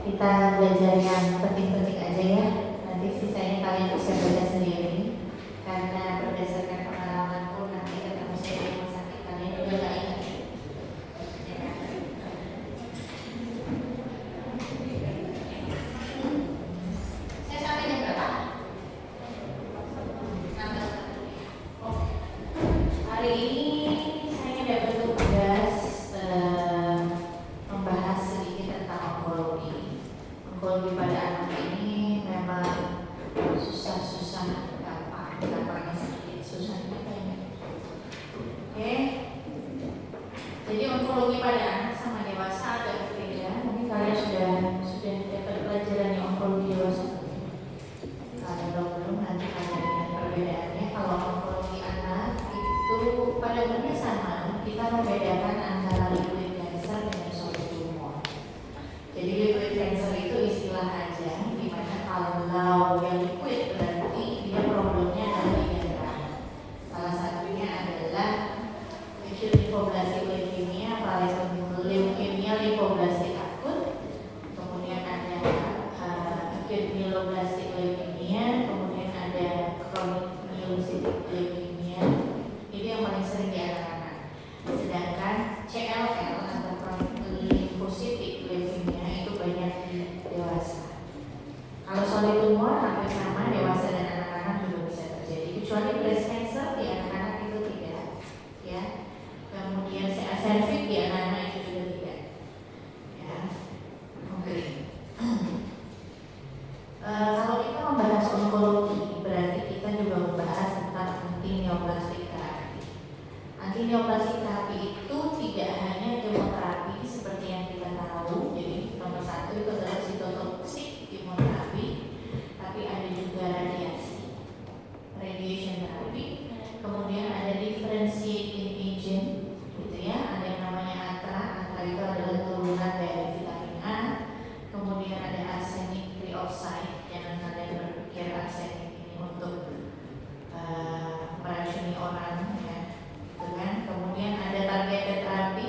Kita belajar yang penting-penting aja ya. Nanti sisanya kalian bisa baca sendiri. Karena berdasarkan pengalamanku nanti ketemu saya di rumah sakit kalian juga gak ingat. Saya sampai jam berapa? Hari ini saya dapat tugas membahas sedikit tentang onkologi. Onkologi pada anak ini memang susah-susah, gampangnya sedikit, susahnya banyak. Oke. Jadi onkologi pada anak sama dewasa agak berbeda. Mungkin kalian sudah dapat pelajaran yang onkologi dewasa. Kalau belum nanti kalian lihat perbedaannya. Kalau onkologi anak itu pada umumnya sama. Kita membedakan antara liquid cancer dengan solid tumor. Jadi liquid cancer itu istilah aja, dimana kalau yang liquid berarti dia problemnya ada di daerah. Salah satunya adalah acute lymphoblastic leukemia, leukemia limfoblastik akut, kemudian ada acute myeloblastic leukemia, kemudian ada chronic myelocytic leukemia. Itu yang paling sering di anak-anak. Sedangkan CLL atau chronic lymphocytic leukemia itu banyak di dewasa. Kalau solid tumor hampir sama dewasa dan anak-anak juga bisa terjadi, kecuali breast cancer di anak-anak itu tidak, ya. Kemudian cervix di anak-anak itu juga tidak, ya. Oke. Kalau kita membahas onkologi, berarti kita juga membahas tentang antineoplastik terapi. Antineoplastik terapi itu tidak hanya kemoterapi seperti yang kita tahu. Jadi nomor satu itu adalah sitotoksik kemoterapi, tapi ada juga radiation terapi. Kemudian ada differentiating agent, gitu ya. Ada yang namanya ATRA. ATRA itu adalah turunan dari vitamin A. Kemudian ada arsenic trioxide. Jangan kalian berpikir arsenik ini untuk meracuni orang, ya. Dengan kemudian ada targeted terapi.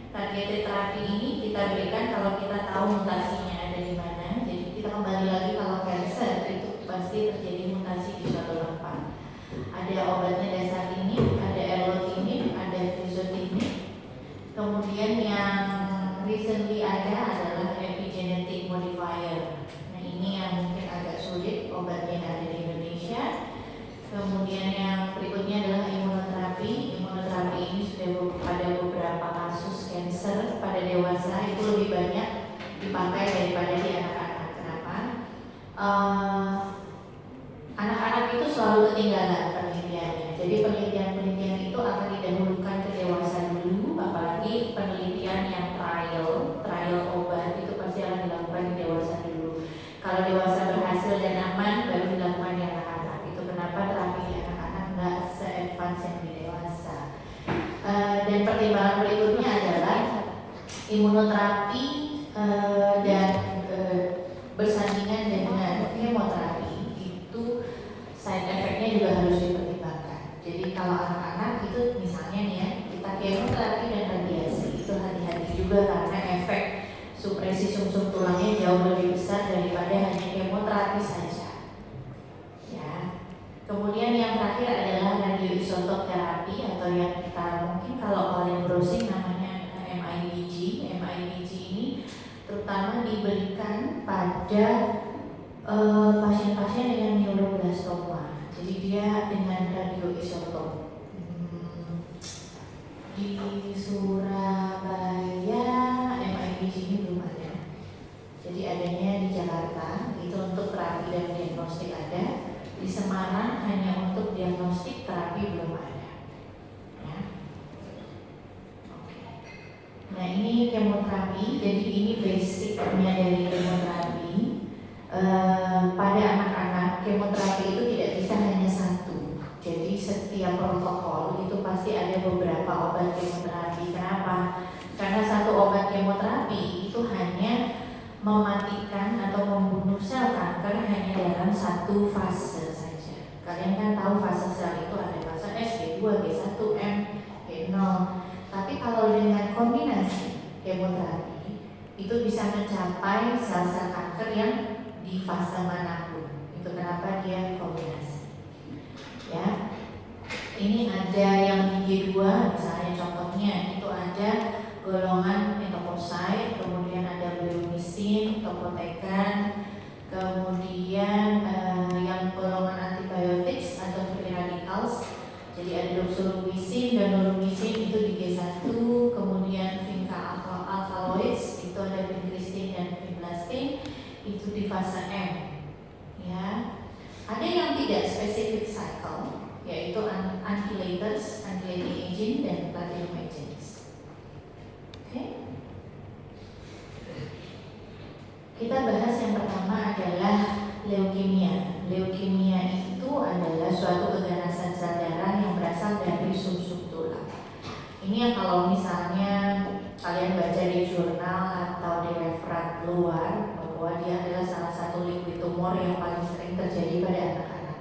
Targeted terapi ini kita berikan kalau kita tahu mutasinya ada di mana. Jadi kita kembali lagi kalau cancer itu pasti terjadi mutasi di suatu tempat. Ada obatnya dasatinib, ada erlotinib, ada crizotinib. Kemudian yang recently ada adalah epigenetic modifier. Nah ini yang mungkin agak sulit, obatnya ada di Indonesia. Kemudian yang berikutnya adalah imunoterapi. Imunoterapi ini sudah pada beberapa kasus cancer pada dewasa itu lebih banyak dipakai daripada di anak-anak. Kenapa? Anak-anak itu selalu ketinggalan penelitiannya. Jadi penelitian itu akan didahulukan ke dewasa dulu, apalagi penelitian yang trial obat itu pasti akan dilakukan di dewasa dulu. Kalau dewasa berhasil dan aman, baru dilakukan di anak-anak. Itu kenapa terapi di anak-anak nggak se-advance yang di dewasa. Dan pertimbangan berikutnya adalah imunoterapi dan bersandingan dengan kemoterapi itu side effect-nya juga harus dipertimbangkan. Jadi kalau anak-anak itu misalnya nih ya, kita kemoterapi dan radiasi itu hati-hati juga karena efek supresi sumsum tulangnya jauh lebih besar daripada hanya kemoterapi saja. Ya. Kemudian yang terakhir adalah radioisotop terapi atau yang kita mungkin kalau kalian browsing namanya MIBG. MIBG ini terutama diberikan pada pasien-pasien dengan neuroblastoma. Jadi dia dengan radioisotop. Di Surabaya MIBG ini belum ada. Jadi adanya di Jakarta itu untuk terapi dan diagnostik ada. Di Semarang hanya untuk diagnostik, terapi belum ada. Ya. Oke. Nah ini kemoterapi. Jadi ini basicnya dari kemoterapi. Pada anak-anak kemoterapi itu tidak bisa hanya satu. Jadi setiap protokol itu pasti ada beberapa obat kemoterapi. Kenapa? Karena satu obat kemoterapi itu hanya mematikan atau membunuh sel kanker hanya dalam satu fase saja. Kalian kan tahu fase sel itu ada fase S, G2, G1, M, G0. Tapi kalau dengan kombinasi kemoterapi itu bisa mencapai sel-sel kanker yang di fase manapun. Itu kenapa dia kombinasi. Ya, ini ada yang di G2, misalnya contohnya itu ada golongan etoposide, kemudian ada bleomycin, topotecan, kemudian yang golongan antibiotik atau free radicals. Jadi ada doxorubicin dan dorubicin itu di G1, kemudian vinca alkaloids itu ada vincristin dan vinblastin itu di fase M. Ya, ada yang tidak spesifik cycle, yaitu antilators, antilating agent dan platinum agents. Oke. Kita bahas yang pertama adalah leukemia. Leukemia itu adalah suatu keganasan sel darah yang berasal dari sumsum tulang. Ini yang kalau misalnya kalian baca di jurnal atau di referat luar bahwa dia adalah salah satu liquid tumor yang paling sering terjadi pada anak-anak.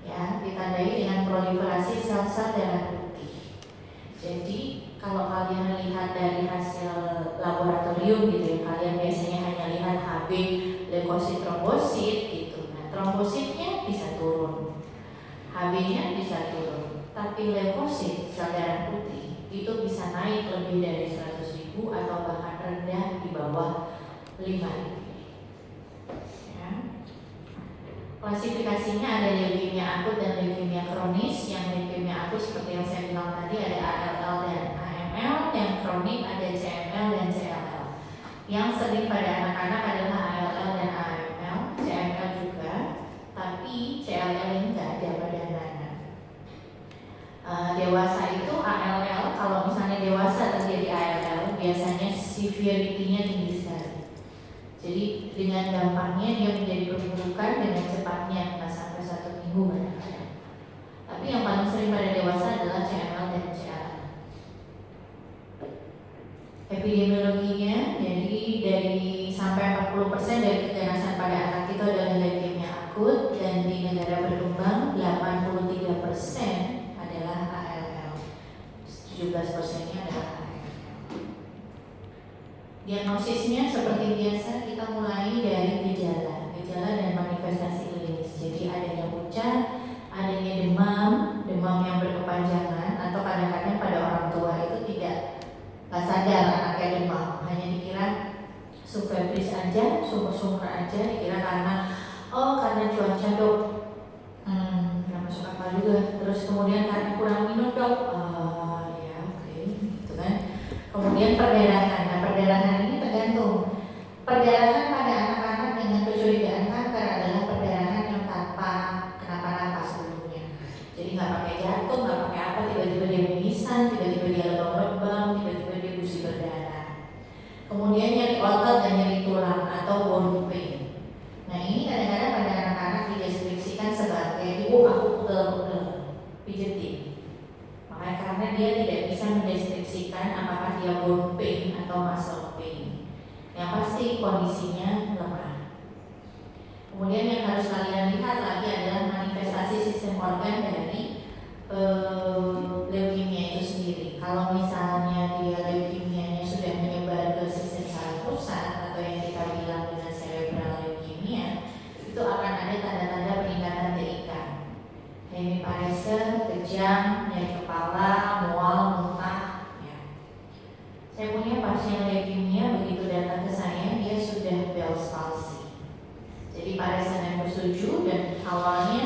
Ya, ditandai dengan proliferasi sel-sel darah putih. Jadi kalau kalian lihat dari hasil laboratorium gitu ya, kalian biasanya hanya lihat Hb, leukosit, trombosit gitu. Nah, trombositnya bisa turun, Hb-nya bisa turun, tapi leukosit, sel darah putih itu bisa naik lebih dari 100.000 atau bahkan rendah di bawah 5.000. Ya. Klasifikasinya ada leukemia akut dan leukemia kronis. Yang leukemia akut seperti yang saya bilang tadi ada ALL dan AML, yang kronik ada CML dan CLL. Yang sering pada anak-anak adalah ALL dan AML, CML juga, tapi CLL ini tidak ada pada anak-anak. Dewasa itu ALL, kalau misalnya dewasa terjadi ALL, biasanya severity-nya tinggi sekali. Jadi dengan gampangnya dia menjadi perburukan, dengan cepatnya nggak sampai 1 minggu kadang-kadang. Tapi yang paling sering pada dewasa adalah CML dan CLL. Epidemiologinya, jadi dari sampai 40% dari keganasan pada anak itu adalah leukemia akut, dan di negara berkembang 83% adalah ALL, 17%-nya adalah AML. Diagnosisnya seperti biasa, kita mulai dari gejala dan manifestasi klinis. Jadi adanya pucat, adanya demam yang berkepanjangan, atau kadang-kadang pada orang tua itu tidak sadar anaknya demam, hanya dikira subfebris aja, sumur-sumur aja, dikira karena cuaca dok, nggak masuk akal juga. Terus kemudian karena kurang minum dok, ya oke, gitu kan. Kemudian perdarahan. Nah, perdarahan ini tergantung. Perdarahan pada anak-anak dengan kecurigaan kanker adalah perdarahan yang tanpa kenapa-napa sebelumnya. Jadi nggak pakai jantung, nggak pakai apa, tiba-tiba dia mimisan, tiba-tiba dia lebam-lebam, tiba-tiba dia gusi berdarah. Kemudian nyeri otot dan nyeri tulang atau bone pain. Nah, ini kadang-kadang pada anak-anak dideskripsikan sebagai ibu aku pegel-pegel, pijetin. Makanya karena dia tidak bisa mendeskripsikan apakah dia bone pain atau muscle pain. Yang pasti kondisinya lemah. Kemudian yang harus kalian lihat lagi adalah manifestasi sistem organ dari leukemia itu sendiri. Kalau misalnya dia leukemianya sudah menyebar ke sistem saraf pusat atau yang kita bilang dengan cerebral leukemia, itu akan ada tanda-tanda peningkatan TIK. Hemiparese, kejang, nyeri kepala, mual, muntah. Ya. Saya punya pasien leukemia, begitu datang ke saya dia sudah Bell's palsy. Jadi parese nomor 7 dan awalnya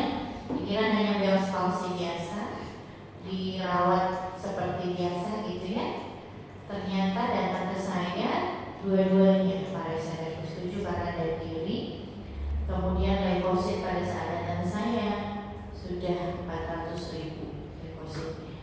dikira hanya Bell's palsy biasa, dirawat seperti biasa gitu ya. Ternyata datang ke saya dua-duanya parese nomor 7 karena ada kiri. Kemudian leukosit pada saat datang ke saya sudah 400.000 leukositnya.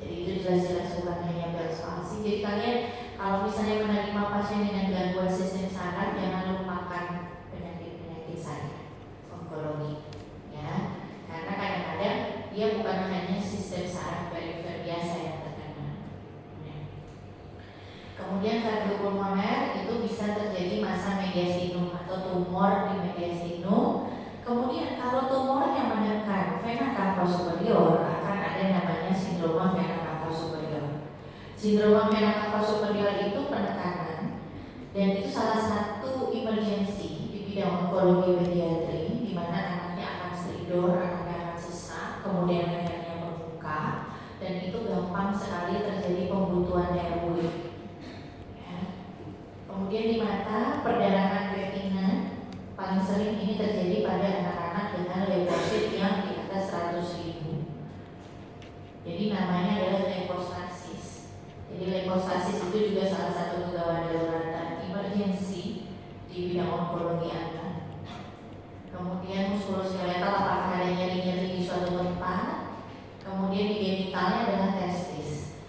Jadi itu jelas-jelas bukan hanya Bell's palsy. Jadi kalian kalau misalnya menerima pasien dengan gangguan sistem saraf, jangan lupakan penyakit-penyakit saya, onkologi, ya. Karena kadang-kadang dia bukan hanya sistem saraf perifer biasa yang terkena. Ya. Kemudian kardiopulmoner itu bisa terjadi massa mediastinum atau tumor di mediastinum. Kemudian kalau tumor yang menekan vena cava superior akan ada namanya sindroma vena cava superior. Sindroma vena cava superior itu penekanan Dan itu salah satu emergency di bidang onkologi pediatri, di mana anaknya akan stridor, anaknya akan sesak, kemudian lehernya membuka, dan itu gampang sekali terjadi pembutuhan airway. Ya. Kemudian di mata, perdarahan retina paling sering ini terjadi pada anak-anak dengan leukosit yang di atas 100.000. Jadi namanya adalah leukostasis. Jadi leukostasis itu juga salah satu kegawat daruratan emergency di bidang onkologi anak. Kemudian muskuloskeletal, apakah ada nyeri-nyeri di suatu tempat. Kemudian di genitalnya adalah testis.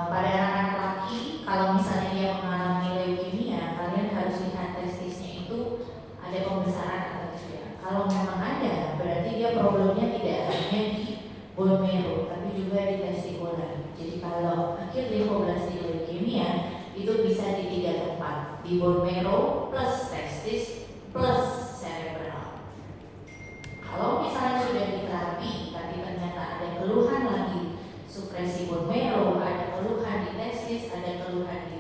Pada anak-anak laki, kalau misalnya dia mengalami leukemia, kalian harus lihat testisnya itu ada pembesaran atau tidak. Kalau memang ada, berarti dia problemnya tidak hanya di bone marrow, tapi juga di testikular. Jadi kalau akut limfoblastik leukemia itu bisa di 3 tempat, di bone marrow plus testis plus cerebral. Kalau misalnya sudah diterapi, tapi ternyata ada keluhan lagi, supresi bone marrow, ada keluhan di testis, ada keluhan di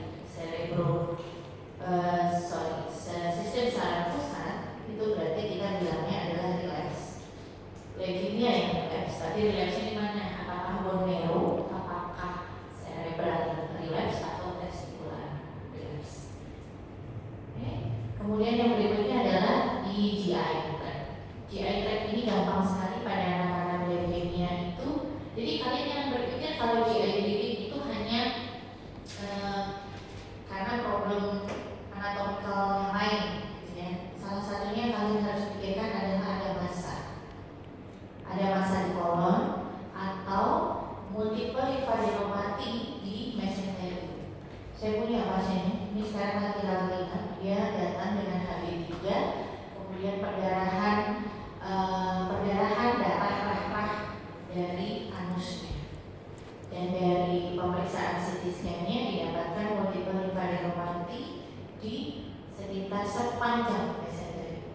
sistem saraf pusat, itu berarti kita bilangnya adalah relapse. Leukemia yang relapse, tapi relapse di mana? Apakah bone marrow, apakah cerebral relapse atau testicular relapse? Kemudian yang berikutnya adalah di GI tract. GI tract ini gampang sekali pada anak-anak leukemia itu. Jadi kalian yang berpikir kalau GI itu hanya karena problem anatomikal yang lain, ya. Salah satunya kalian harus pikirkan adalah ada massa di kolon atau multiple lymphadenopathy di mesentery. Saya punya pasiennya, ini sekarang lagi latihan, dia datang dengan HB3, kemudian perdarahan darah dari anusnya, dan dari pemeriksaan CT scan-nya didapatkan multiple lymphadenopathy di sekitar sepanjang mesentery.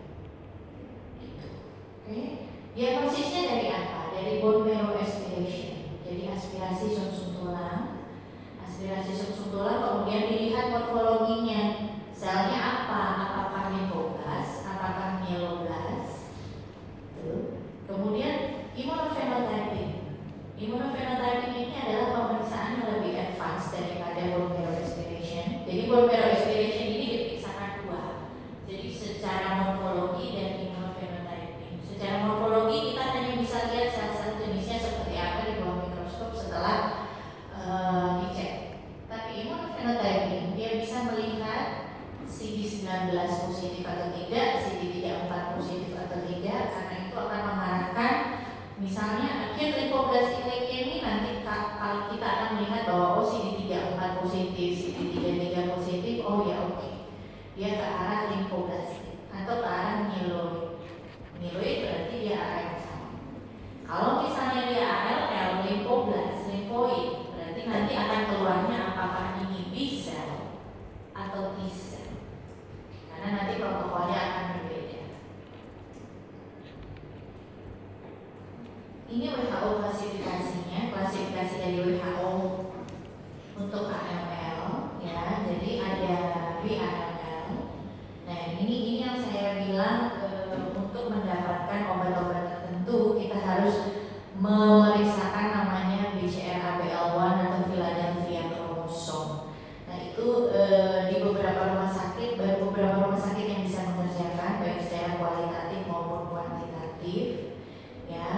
Gitu. Oke. Diagnosisnya dari apa? Dari bone marrow aspiration. Jadi aspirasi sumsum tulang. Kemudian dilihat morfologinya. Selnya apa? Apakah limfoblas? Apakah myeloblas? Kemudian immunophenotyping. Immunophenotyping ini adalah pemeriksaan yang lebih advance daripada bone marrow aspiration. Jadi bone marrow aspiration ini diperiksakan 2. Jadi secara morfologi dan immunophenotyping. Secara morfologi kita hanya bisa lihat sel-sel jenisnya seperti apa di bawah mikroskop setelah dicek. Tapi immunophenotyping dia bisa melihat CD19 positif atau tidak, CD34 positif atau tidak, karena itu akan mengarahkan misalnya acute lymphoblastic leukemia. Nanti kalau kita akan melihat bahwa CD34 positif, CD33 positif, dia ke arah lymphoblastic atau ke arah myeloid. Myeloid berarti dia AL sama. Kalau misalnya dia ALL, lymphoblas, lymphoid, berarti nanti akan keluarnya apakah ini B cell atau T cell. Karena nanti protokolnya akan berbeda. Ini WHO klasifikasinya, klasifikasi dari WHO untuk ALL, ya. Jadi ada BALL. Nah, ini yang saya bilang untuk mendapatkan obat-obat tertentu kita harus memeriksakan namanya BCR-ABL1 atau Philadelphia chromosome. Nah, itu di beberapa rumah sakit, baru beberapa rumah sakit yang bisa mengerjakan baik secara kualitatif maupun kuantitatif, ya.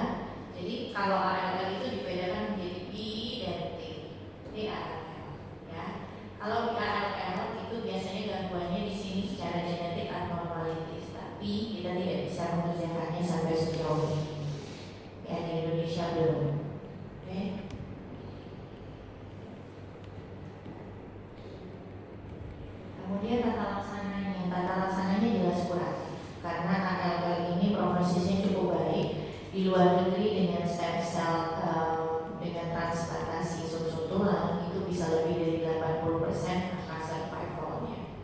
Jadi kalau ALL itu dibedakan menjadi B dan T. ALL, ya. Kalau di ALL itu biasanya gangguannya di sini secara genetik abnormalities, tapi kita tidak bisa mengerjakannya sampai sejauh ini. Ya, di Indonesia belum. Oke. Kemudian tata laksananya jelas kuratif karena ALL ini prognosisnya cukup baik. Di luar negeri dengan stem cell dengan transplantasi sumsum tulang itu bisa lebih dari 80% angka survivalnya.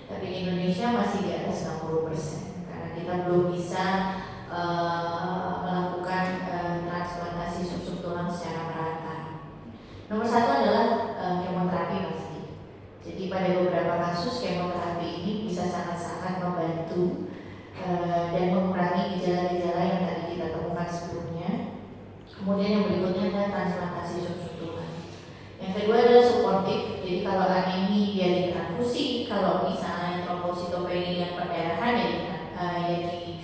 Tapi di Indonesia masih di atas 60% karena kita belum bisa melakukan transplantasi sumsum tulang secara merata. Nomor 1 adalah kemoterapi pasti. Jadi pada beberapa kasus membantu dan mengurangi gejala-gejala yang tadi kita temukan sebelumnya. Kemudian yang berikutnya adalah transplantasi sum-sum tulang. Yang kedua adalah suportif. Jadi kalau anemi dia ditransfusi, kalau misalnya trombositopenia perdarahan ya di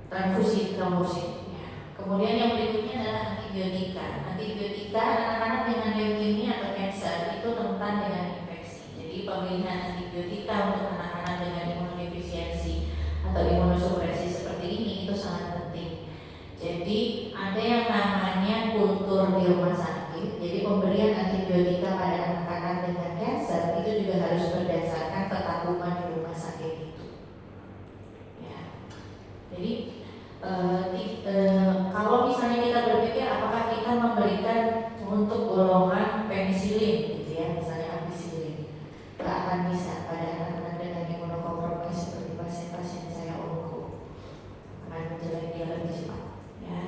transfusi trombosit. Kemudian yang berikutnya adalah antibiotika. Antibiotika anak-anak dengan leukemia atau kanker itu rentan dengan infeksi. Jadi pemilihan antibiotika untuk anak-anak dengan imunodefisiensi atau imunosupresi seperti ini itu sangat penting. Jadi ada yang namanya kultur di rumah sakit. Jadi pemberian antibiotika pada anak-anak dengan kanker itu juga harus berdasarkan petakuman di rumah sakit itu. Ya. Jadi kalau misalnya kita berpikir apakah kita memberikan untuk golongan penisilin gitu ya, misalnya ampicillin, nggak akan bisa pada anak-anak dengan imunokompromis seperti pasien-pasien saya onko, akan menjalani dia lebih cepat ya.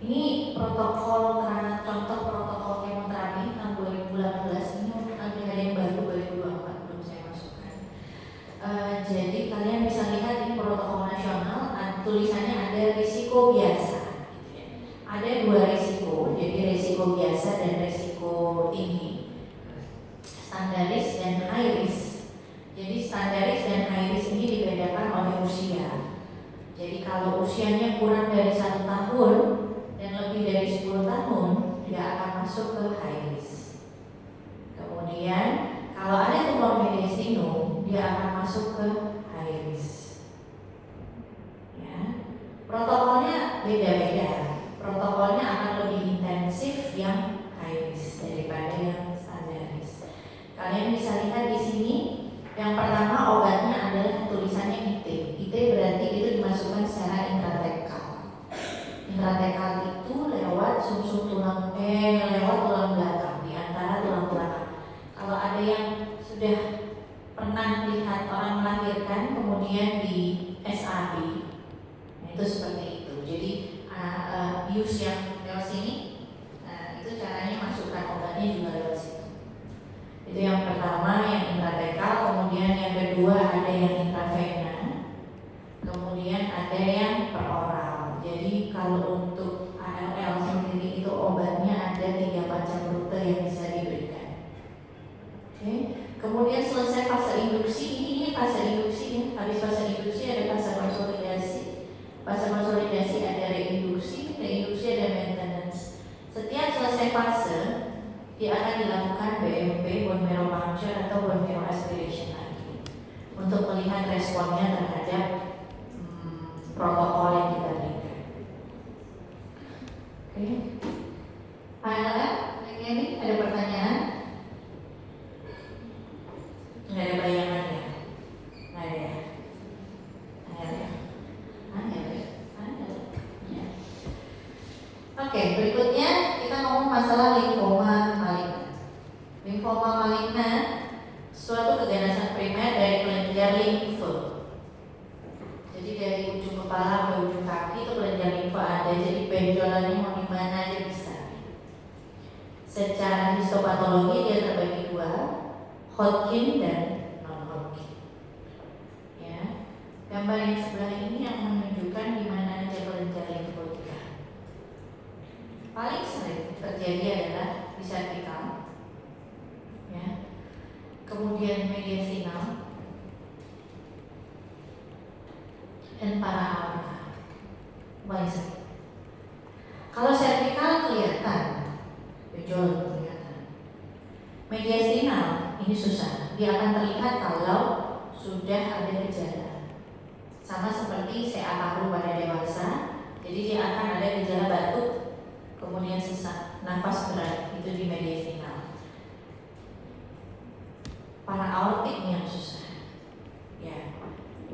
Ini protokol, contoh protokol kemoterapi tahun 2018 ini ada yang baru 2024 belum saya masukkan. Jadi kalian bisa lihat ini protokol nasional, tulisannya ada risiko biasa. Ada 2 risiko, jadi risiko biasa dan risiko tinggi. Standaris dan high risk. Jadi standaris dan high risk ini dibedakan oleh usia. Jadi kalau usianya kurang dari 1 tahun dan lebih dari 10 tahun, dia akan masuk ke high risk. Kemudian kalau ada tumor mediastinum, dia akan masuk ke high risk. Ya. Protokolnya beda-beda. Protokolnya akan lebih intensif yang high risk daripada yang standaris. Kalian bisa lihat di sini, yang pertama obatnya adalah tulisannya IT. IT berarti itu dimasukkan secara intratekal. Intratekal itu lewat sumsum tulang lewat tulang belakang, di antara tulang belakang. Kalau ada yang sudah pernah lihat orang melahirkan kemudian di SAB, nah itu seperti itu. Jadi bius yang lewat sini, itu caranya masukkan obatnya juga lewat situ. Itu yang pertama, yang intratekal. Kemudian yang kedua ada yang intravena. Kemudian ada yang per oral. Jadi kalau untuk ALL sendiri itu obatnya ada 3 macam rute yang bisa diberikan. Oke. Kemudian selesai fase induksi, ini fase induksi ya. Habis fase induksi ada fase konsolidasi. Fase konsolidasi ada reinduksi ada maintenance. Setiap selesai fase, dia akan dilakukan BMP, bone marrow puncture atau bone marrow aspiration lagi untuk melihat responnya terhadap protokol yang kita berikan. Oke. Final ini ada pertanyaan? Nggak ada bayangan ya? Nggak ada ya? Oke, berikutnya kita ngomong masalah limfoma maligna. Limfoma maligna suatu keganasan primer dari kelenjar limfe. Jadi dari ujung kepala ke ujung kaki itu kelenjar limfe ada. Jadi benjolannya mau di mana aja bisa. Secara histopatologi dia terbagi 2, Hodgkin dan non-Hodgkin. Ya, gambar yang sebelah ini yang menunjukkan di mana aja kelenjar limfe. Paling sering terjadi adalah di cervical, ya. Kemudian mediastinal dan para aorta. Paling sering. Kalau cervical kelihatan, benjolan kelihatan. Mediastinal ini susah. Dia akan terlihat kalau sudah ada gejala. Sama seperti CA paru pada dewasa. Jadi dia akan ada gejala batuk, kemudian sesak, nafas berat, itu di mediastinal. Para aortik yang susah. Ya.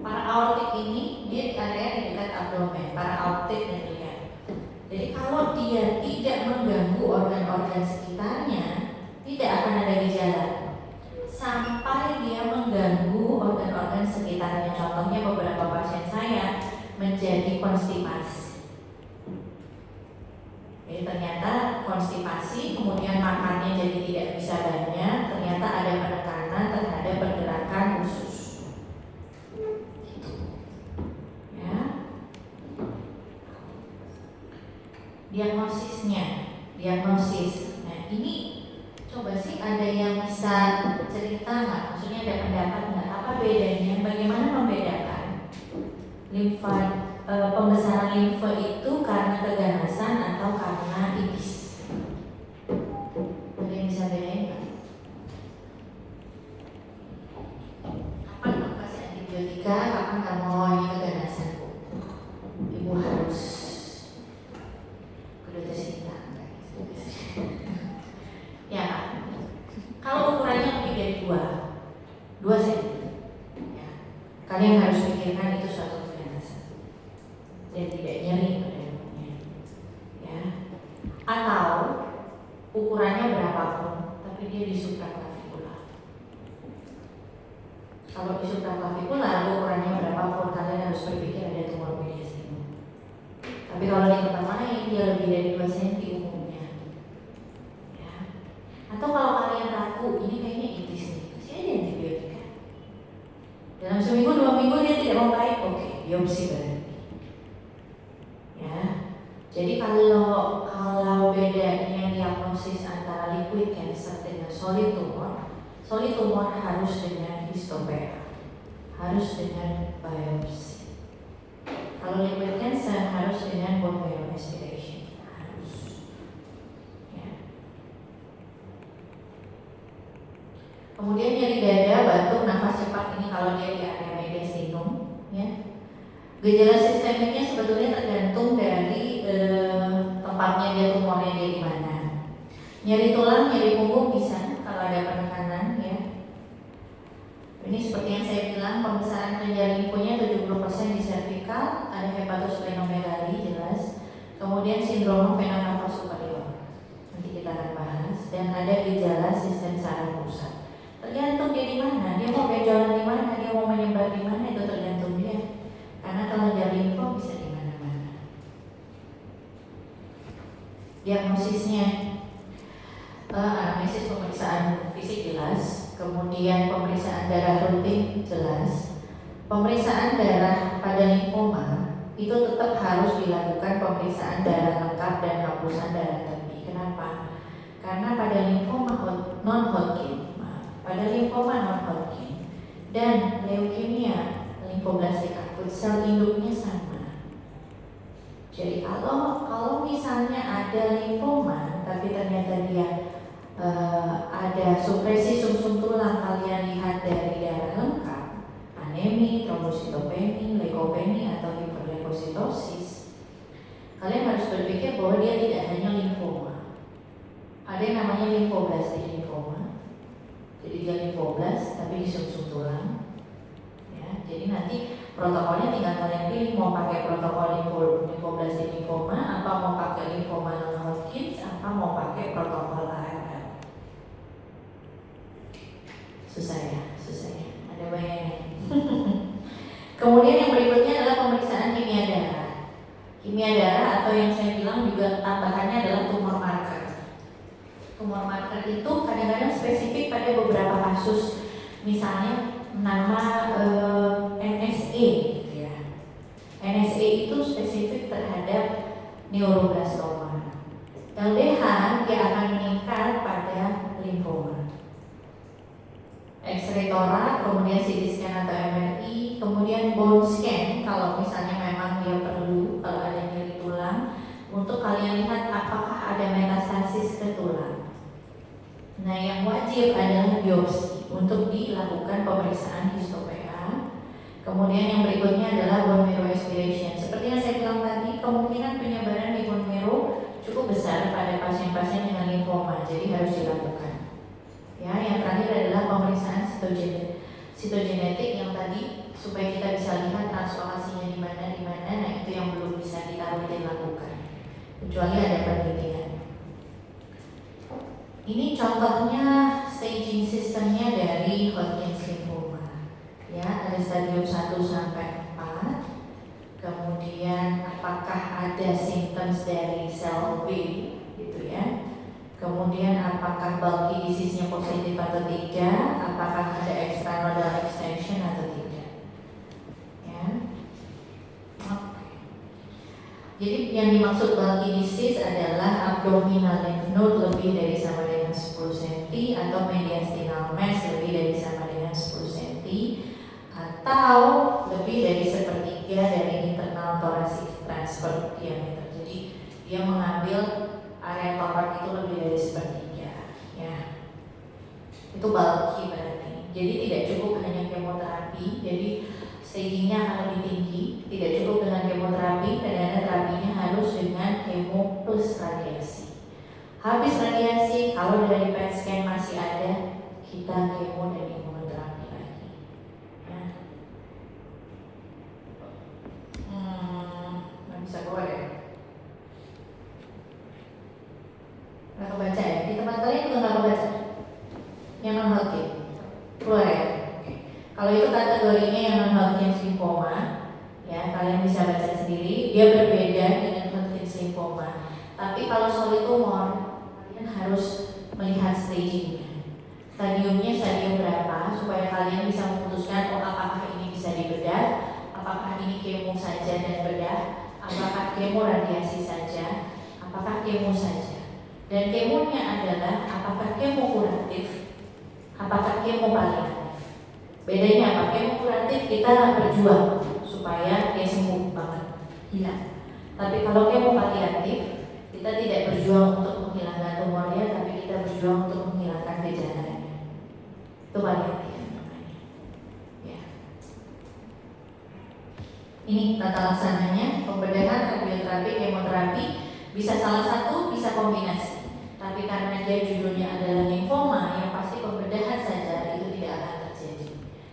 Para aortik ini dia di area di dekat abdomen, para aortik dan lihat. Jadi kalau dia tidak mengganggu organ-organ sekitarnya, tidak akan ada gejala. Sampai dia mengganggu organ-organ sekitarnya. Contohnya beberapa pasien saya menjadi konstipasi. Jadi ternyata konstipasi, kemudian makannya jadi tidak bisa banyak, ternyata ada penekanan bisa cerita nggak? Maksudnya ada pendapat nggak? Apa bedanya? Bagaimana membedakan pembesaran limfa itu karena keganasan atau karena ibis? Ada yang bisa bedain nggak? Kapan kamu kasih antibiotika? Kapan kamu ini keganasan? Ibu harus kudu tercinta. Ya, kalau ukurannya lebih dari 2 cm, ya, kalian harus pikirkan itu suatu keganasan dan tidak nyeri pada ibunya, ya. Atau ukurannya berapapun, tapi dia di supraclavicular. Kalau di supraclavicular ukurannya berapapun, kalian harus berpikir ada tumor mediastinum. Tapi kalau di tempat lain dia lebih dari 2 cm umumnya. Atau kalau kalian ragu, ini kayaknya itis nih, kasih aja antibiotika. Dalam seminggu 2 minggu dia tidak membaik, oke, biopsi berarti. Ya, jadi kalau bedanya diagnosis antara liquid cancer dengan solid tumor harus dengan histopea, harus dengan biopsi. Kalau liquid cancer harus dengan bone marrow aspiration, harus. Kemudian nyeri dada, batuk, nafas cepat ini kalau dia di area mediastinum, ya. Gejala sistemiknya sebetulnya tergantung dari tempatnya dia tumornya dia di mana. Nyeri tulang, nyeri punggung bisa kalau ada penekanan, ya. Ini seperti yang saya bilang, pembesaran kelenjar limfonya 70% di cervical, ada hepatosplenomegaly jelas. Kemudian sindrom vena cava superior, nanti kita akan bahas, dan ada gejala sistem saraf pusat. Tergantung dia di mana, dia mau benjolan di mana, dia mau menyebar di mana, itu tergantung dia. Karena kelenjar limfo bisa di mana-mana. Diagnosisnya, anamnesis pemeriksaan fisik jelas, kemudian pemeriksaan darah rutin jelas. Pemeriksaan darah pada limfoma itu tetap harus dilakukan pemeriksaan darah lengkap dan hapusan darah tebi. Kenapa? Karena pada limfoma non-Hodgkin, pada limfoma non-Hodgkin dan leukemia limfoblastik akut, sel induknya sama. Jadi kalau misalnya ada limfoma tapi ternyata dia ada supresi sumsum tulang, kalian lihat dari darah lengkap, anemi, trombositopeni, leukopeni atau hiperleukositosis, kalian harus berpikir bahwa dia tidak hanya limfoma. Ada yang namanya limfoblastik limfoma. Jadi dia limfoblas tapi di sumsum tulang, ya. Jadi nanti protokolnya tinggal kalian pilih mau pakai protokol limfoblastik limfoma, apa mau pakai limfoma non-Hodgkin, apa mau pakai protokol AML. Susah ya, ada bayangnya. Kemudian yang berikutnya adalah pemeriksaan kimia darah. Kimia darah atau yang saya bilang juga tambahannya adalah tumor marker. Tumor marker itu kadang-kadang spesifik pada beberapa kasus, misalnya nama NSA, gitu ya. NSA itu spesifik terhadap neuroblastoma. LDH dia akan meningkat pada limfoma. X-ray torak, kemudian CT scan atau MRI, kemudian bone scan kalau misalnya memang dia perlu, kalau ada nyeri tulang, untuk kalian lihat apakah ada metastasis ke tulang. Nah, yang wajib adalah biopsi untuk dilakukan pemeriksaan histopea. Kemudian yang berikutnya adalah bone marrow aspiration. Seperti yang saya bilang tadi, kemungkinan penyebaran di bone marrow cukup besar pada pasien-pasien dengan limfoma, jadi harus dilakukan. Ya, yang terakhir adalah pemeriksaan sitogenetik yang tadi supaya kita bisa lihat translokasinya di mana. Nah, itu yang belum bisa kita rutin lakukan, kecuali ada penelitian. Ini contohnya staging sistemnya dari Hodgkin's lymphoma. Ya, ada stadium 1 sampai 4. Kemudian apakah ada symptoms dari sel B gitu ya. Kemudian apakah bulky disease-nya positif atau tidak, apakah ada extranodal extension atau tidak. Ya. Oke. Jadi yang dimaksud bulky disease adalah abdominal lymph node lebih dari sama dengan 10 cm, atau mediastinal mass lebih dari sama dengan 10 cm atau lebih dari sepertiga dari internal thoracic transverse diameter. Jadi dia mengambil area torak itu lebih dari sepertiga, ya. Itu bulky berarti. Jadi tidak cukup hanya kemoterapi. Jadi stagingnya akan lebih tinggi. Tidak cukup dengan kemoterapi, dan terapinya harus dengan kemo plus radiasi. Habis radiasi, kalau dari PET scan masih ada, kita kemo dan imunoterapi lagi. Ya. Nggak bisa keluar ya? Nggak kebaca ya? Di tempat kalian juga nggak kebaca? Yang non-Hodgkin? Keluar ya? Kalau itu kategorinya yang non-Hodgkin lymphoma, ya kalian bisa baca sendiri. Dia berbeda dengan Hodgkin lymphoma. Tapi kalau solid tumor, kalian harus melihat stagingnya. Stadiumnya stadium berapa supaya kalian bisa memutuskan apakah ini bisa dibedah, apakah ini kemo saja dan bedah, apakah kemo radiasi saja, apakah kemo saja. Dan kemonya adalah apakah kemo kuratif, apakah kemo paliatif. Bedanya apa? Kemo kuratif kita berjuang supaya dia sembuh banget, hilang. Tapi kalau kemo paliatif, kita tidak berjuang untuk menghilangkan tumornya, tapi kita berjuang untuk menghilangkan gejalanya. Itu paliatif namanya. Ya. Ini tata laksananya, pembedahan, radioterapi, kemoterapi, bisa salah satu, bisa kombinasi. Tapi karena dia judulnya adalah limfoma, yang pasti pembedahan saja itu tidak akan terjadi.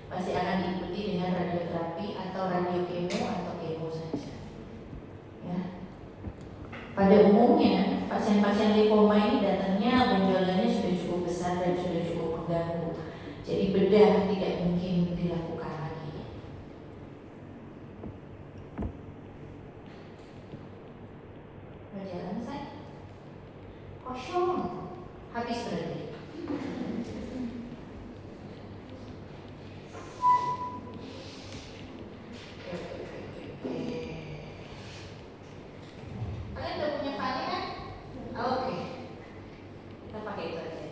Pasti akan diikuti dengan radioterapi atau radiokemo atau kemo saja. Ya. Pada umumnya, pasien-pasien limfoma ini datangnya benjolannya sudah cukup besar dan sudah cukup mengganggu. Jadi bedah tidak mungkin dilakukan lagi. Berjalan saya kosong, habis berarti. Kalian udah punya file kan? Oke. Kita pakai itu aja.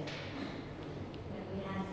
Lihat.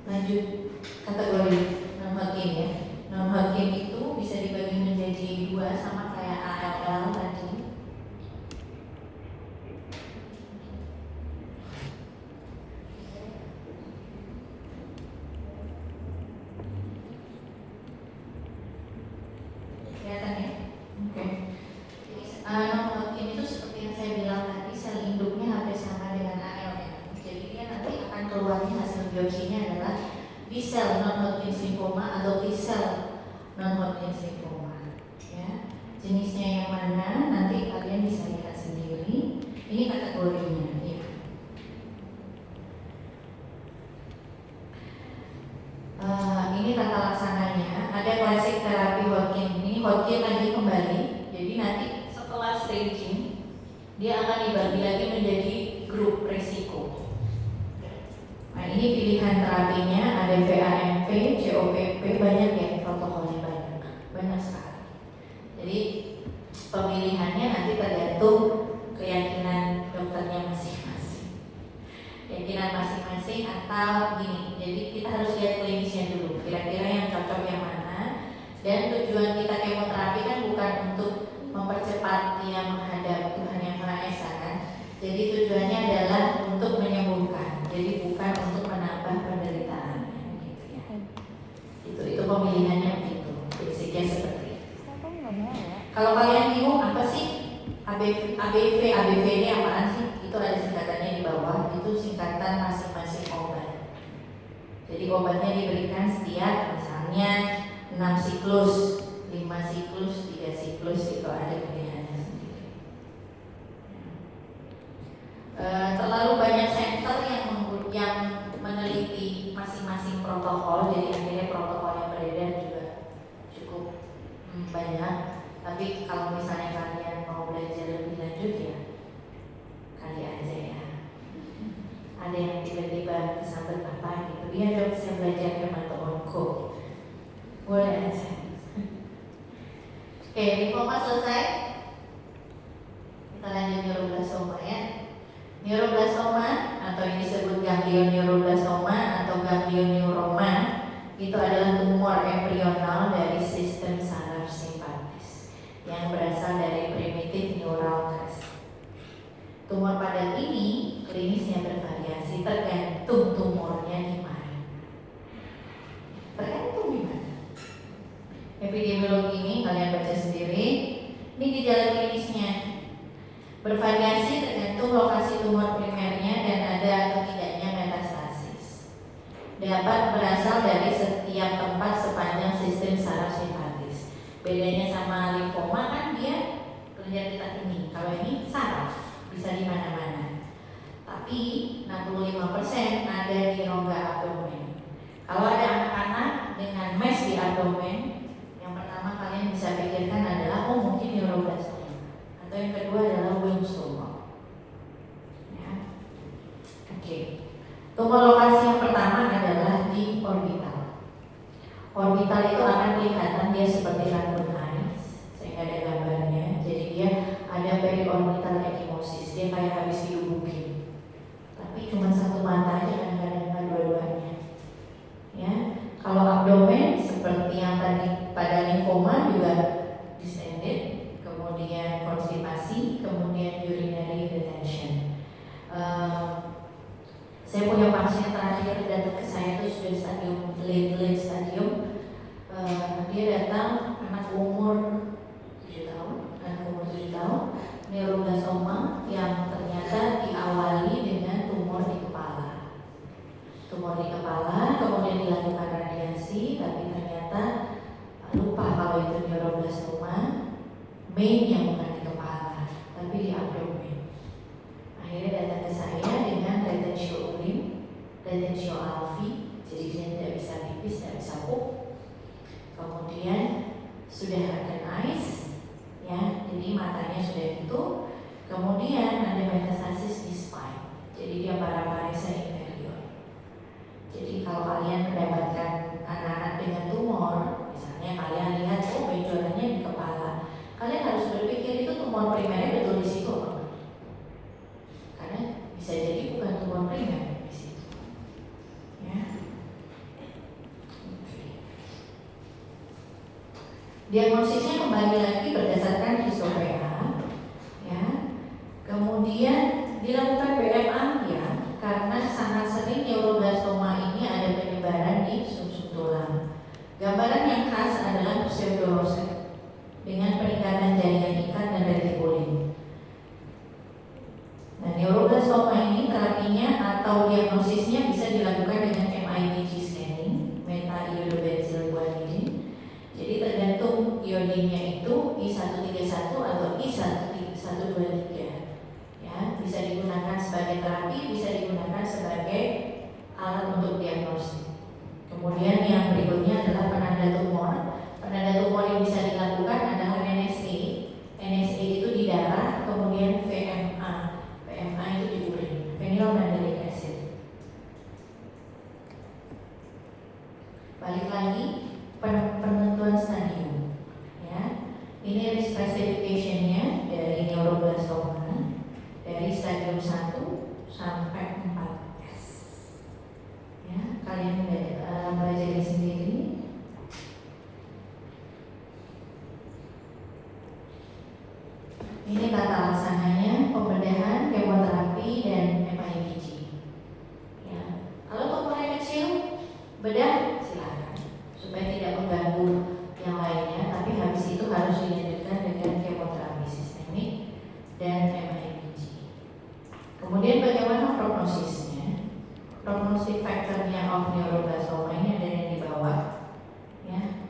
Lanjut kategori non-Hodgkin ya. Non-Hodgkin itu bisa dibagi menjadi dua sama kayak ALL tadi. Kelihatan ya? Oke. Non-Hodgkin itu seperti yang saya bilang tadi, sel induknya hampir sama dengan ALL ya. Jadi dia nanti akan keluarnya hasil biopsinya adalah B-cell non-Hodgkin lymphoma atau T-cell non-Hodgkin lymphoma. Ya, jenisnya yang mana nanti kalian bisa lihat sendiri. Ini kategorinya. Ya. Ini tata laksananya. Ada klasik terapi Hodgkin. Ini Hodgkin lagi kembali. Jadi nanti setelah staging dia akan dibagi lagi menjadi grup resiko. Nah ini pilihan terapinya, ada VAMP, COPP, banyak ya protokolnya, banyak sekali. Jadi pemilihannya nanti tergantung keyakinan dokternya masing-masing. Keyakinan masing-masing atau gini, jadi kita harus lihat klinisnya dulu, kira-kira yang cocok yang mana. Dan tujuan kita kemoterapi kan bukan untuk mempercepat dia menghadap Tuhan Yang Maha Esa kan. Jadi tujuannya adalah untuk menyembuhkan. Jadi bukan untuk menambah penderitaan gitu ya. Itu pemilihannya begitu. Basicnya seperti itu. Kalau kalian bingung apa sih ABV ini apaan sih? Itu ada singkatannya di bawah. Itu singkatan masing-masing obat. Jadi obatnya diberikan setiap misalnya 6 siklus 5 5 siklus, 3 siklus itu ada pilihannya sendiri. Terlalu banyak center yang meneliti masing-masing protokol, jadi akhirnya protokol yang beredar juga cukup banyak. Tapi kalau misalnya kalian mau belajar lebih lanjut ya kali aja ya. Ada yang tiba-tiba kesambet apa gitu, biar dong saya belajar sama temanku, boleh aja. Oke, diploma selesai. Kita lanjut neuroblastoma ya. Neuroblastoma atau yang disebut ganglioneuroblastoma atau ganglioneuroma itu adalah tumor embrional dari sistem saraf simpatis yang berasal dari primitif neural crest. Tumor padat ini klinisnya bervariasi tergantung tumornya di mana. Tergantung di mana. Epidemiologi ini kalian baca sendiri. Ini gejala klinisnya bervariasi tergantung lokasi tumor primernya dan ada atau tidaknya metastasis. Dapat berasal dari setiap tempat sepanjang sistem saraf simpatis. Bedanya sama limfoma kan dia kelenjar getah ini. Kalau ini saraf bisa di mana-mana. Tapi 65% ada di rongga abdomen. Kalau ada anak-anak dengan mass di abdomen, yang pertama kalian bisa pikirkan adalah mungkin neuroblastoma, atau yang kedua adalah Wilms tumor. Ya. Oke. Tumor lokasi yang pertama adalah di orbital. Orbital itu akan kelihatan dia seperti raccoon eyes. Saya nggak ada gambarnya. Jadi dia ada periorbital ekimosis. Dia kayak habis diubukin. Tapi cuma satu mata aja kan, kadang-kadang dua-duanya. Ya. Kalau abdomen seperti yang tadi pada limfoma juga distended, kemudian konstipasi, kemudian urinary retention. Saya punya pasien terakhir datang ke saya itu sudah stadium late stadium. Dia datang anak umur 7 tahun, neuroblastoma yang ternyata diawali dengan tumor di kepala. Tumor di kepala, kemudian dilakukan radiasi, tapi ternyata lupa kalau itu neuroblastoma, mainnya bukan di kepala, tapi di abdomen. Akhirnya datang ke saya dengan retensio urin, retensio alfi, jadi dia tidak bisa pipis, tidak bisa pup. Kemudian sudah raccoon eyes, ya, jadi matanya sudah itu. Kemudian ada metastasis di spine, jadi dia paraparesa inferior. Jadi kalau kalian mendapatkan anak-anak dengan tumor, misalnya kalian lihat benjolannya di kepala, kalian harus berpikir itu tumor primernya betul di situ, karena bisa jadi bukan tumor primer di situ. Ya. Diagnosisnya kembali lagi berdasarkan histoPA, ya. Kemudian dilakukan BMA ya, karena sangat sering neuroblastoma ini ada penyebaran di sumsum tulang. Gambaran yang khas adalah pseudoroset dengan peningkatan jaringan ikat dan retikulin. Nah, neuroblastoma ini terapinya atau diagnosisnya bisa dilakukan dengan MIBG scanning, meta-iodobenzil guanidin. Jadi tergantung iodinnya itu I131 atau I123. Ya, bisa digunakan sebagai terapi, bisa digunakan sebagai alat untuk diagnosis. Kemudian yang berikutnya adalah penanda tumor. Penanda tumor yang bisa dilakukan adalah NSA. NSA itu di darah, kemudian VMA. VMA itu di urin, vinyl mandelic acid. Balik lagi penentuan stadium. Ya, ini risk classification-nya dari neuroblastoma dari stadium 1 sampai 4S. Ya, kalian belajar sendiri. Ini tata laksananya, pembedahan, kemoterapi, dan MIBG. Ya, kalau tumornya kecil, bedah silakan supaya tidak mengganggu yang lainnya, tapi habis itu harus dilanjutkan dengan kemoterapi sistemik dan MIBG. Kemudian bagaimana prognosisnya? Prognostic factor-nya of neuroblastoma ini ada yang di bawah, ya.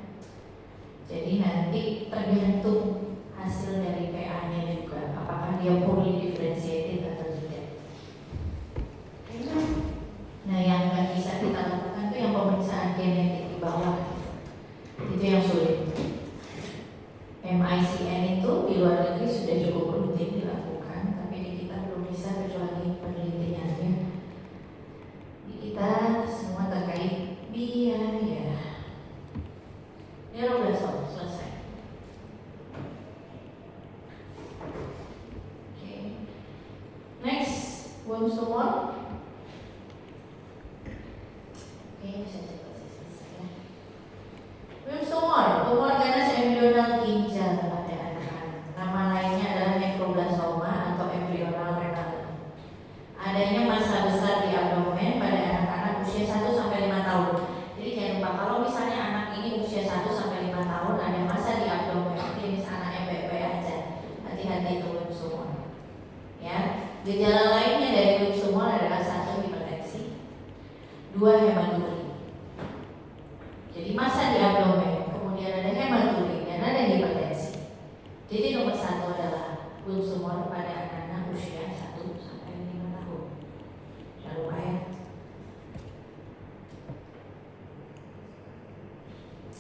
Jadi nanti dia poorly differentiated atau tidak. Nah, yang nggak bisa kita lakukan itu yang pemeriksaan genetik di bawah. Itu yang sulit. MICN itu di luar negeri sudah cukup rutin dilakukan, tapi di kita belum bisa kecuali penelitiannya. Di kita semua terkait biaya. Ya udah selesai. Oke. Next, Wilms tumor. Oke, saya cepat selesai ya. Wilms tumor ganas embrional ginjal pada anak-anak. Nama lainnya adalah nefroblastoma atau embrional renal. Adanya massa besar di abdomen pada anak-anak usia 1 sampai 5 tahun. Jadi jangan lupa kalau misalnya anak ini usia 1 sampai 5 tahun ada massa di abdomen, jenis anaknya baik-baik aja. Hati-hati itu Wilms tumor. Ya, gejala lainnya dari Wilms tumor adalah 1 hipertensi, 2 hematuri. Jadi massa di abdomen, kemudian ada hematuri dan ada hipertensi. Jadi nomor 1 adalah Wilms tumor pada anak-anak usia 1 sampai 5 tahun. Jangan lupa ya.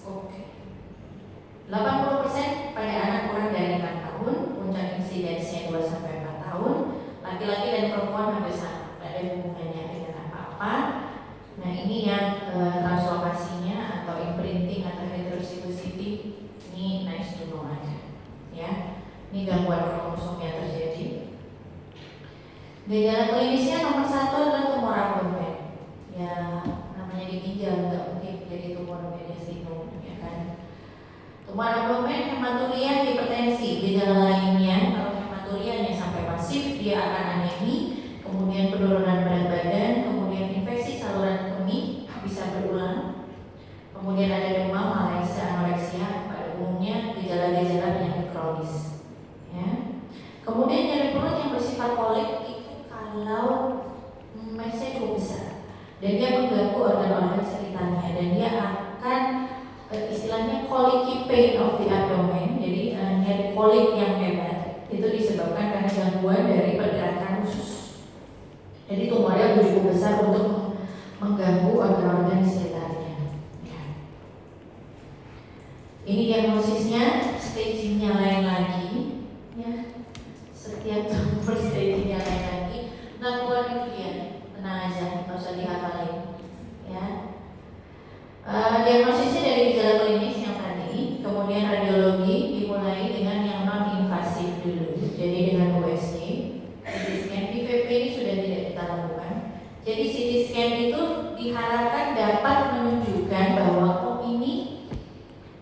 Oke. 80% pada anak kurang dari 6 tahun, puncak insidensinya 2 sampai 4 tahun. Laki-laki dan perempuan hampir sama, tidak ada hubungannya dengan apa-apa. Nah, ini yang translokasinya atau imprinting atau heterozygosity ini nice to know aja. Ya, ini gangguan kromosom yang terjadi. Gejala klinisnya nomor 1 adalah tumor abdomen. Ya, namanya di ginjal nggak mungkin jadi tumor mediastinum, ya kan? Tumor abdomen, hematuria, hipertensi. Gejala lainnya kalau hematurianya sampai masif dia akan anemi, kemudian penurunan berat badan, kemudian infeksi saluran kemih bisa berulang, kemudian ada demam, malaise, anoreksia, pada umumnya gejala-gejala penyakit kronis. Ya. Kemudian nyeri perut yang bersifat kolik itu kalau mesnya cukup besar dan dia mengganggu organ-organ sekitarnya dan dia akan istilahnya colicky pain of the abdomen. Jadi nyeri kolik yang hebat itu disebabkan karena gangguan dari pergerakan usus. Jadi tumornya cukup besar untuk mengganggu organ-organ di sekitarnya. Ya. Ini diagnosisnya, stagingnya lain lagi. Ya. Setiap tumor stagingnya lain lagi. Gangguan itu dia, tenang aja, nggak usah dihafalin. Ya. Diagnosisnya dari gejala klinis yang tadi, kemudian radiologi dimulai dengan yang non-invasif dulu. Jadi dengan USG. CT scan, PVP ini sudah tidak kita lakukan. Jadi CT scan itu diharapkan dapat menunjukkan bahwa ini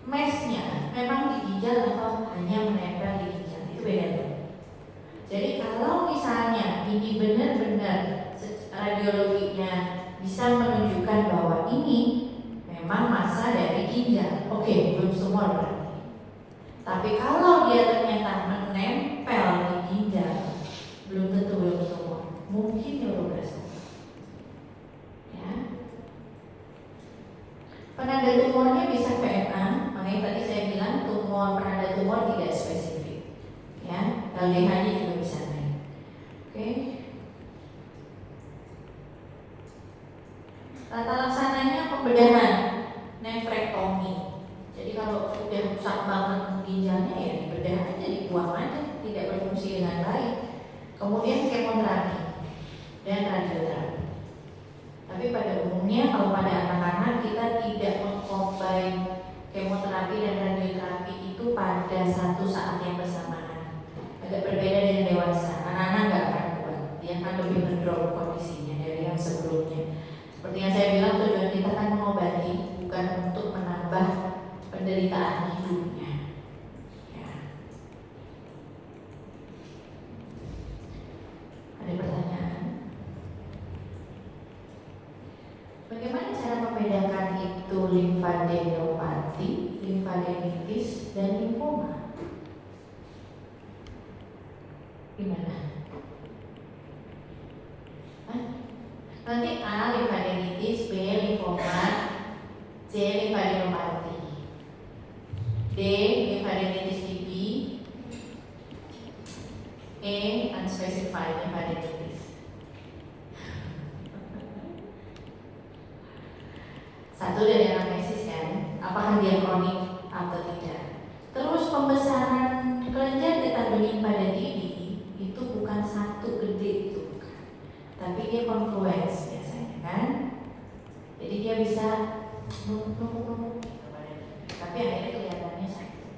mesnya memang di ginjal atau hanya menempel di ginjal. Itu beda tuh. Jadi kalau misalnya ini benar-benar radiologinya bisa menunjukkan bahwa ini memang massa dari ginjal, oke, belum semua berarti. Tapi kalau dia ternyata menempel di ginjal, belum tentu belum semua, mungkin neuroblastoma. Ya. Penanda tumornya bisa VNA, makanya tadi saya bilang tumor penanda tumor tidak spesifik. Ya, LDH-nya juga bisa naik. Oke. Tata laksananya pembedahan, nefrektomi. Jadi kalau sudah rusak banget ginjalnya ya dibedah aja, dibuang aja, tidak berfungsi dengan baik. Kemudian kemoterapi dan radioterapi. Tapi pada umumnya kalau pada anak-anak kita tidak mengcombine kemoterapi dan radioterapi itu pada satu saat yang bersamaan. Agak berbeda dengan dewasa. Anak-anak nggak akan kuat, dia akan lebih mendrop kondisinya dari yang sebelumnya. Seperti yang saya bilang, tujuan kita kan mengobati, bukan untuk menambah penderitaan hidupnya. Ya. Ada pertanyaan? Bagaimana cara membedakan itu limfadenopati, limfadenitis, dan limfoma? Gimana? Nanti A limfadenitis, B limfoma, C limfadenopati, D limfadenitis tipi, A. Unspecified hepatitis. Satu dari anamnesis kan, apakah dia kronik atau tidak. Terus pembesaran kelenjar getah bening pada TB itu bukan satu gede itu, tapi dia confluence biasanya kan. Jadi dia bisa numpuk-numpuk gitu pada TB, tapi akhirnya kelihatannya sakit.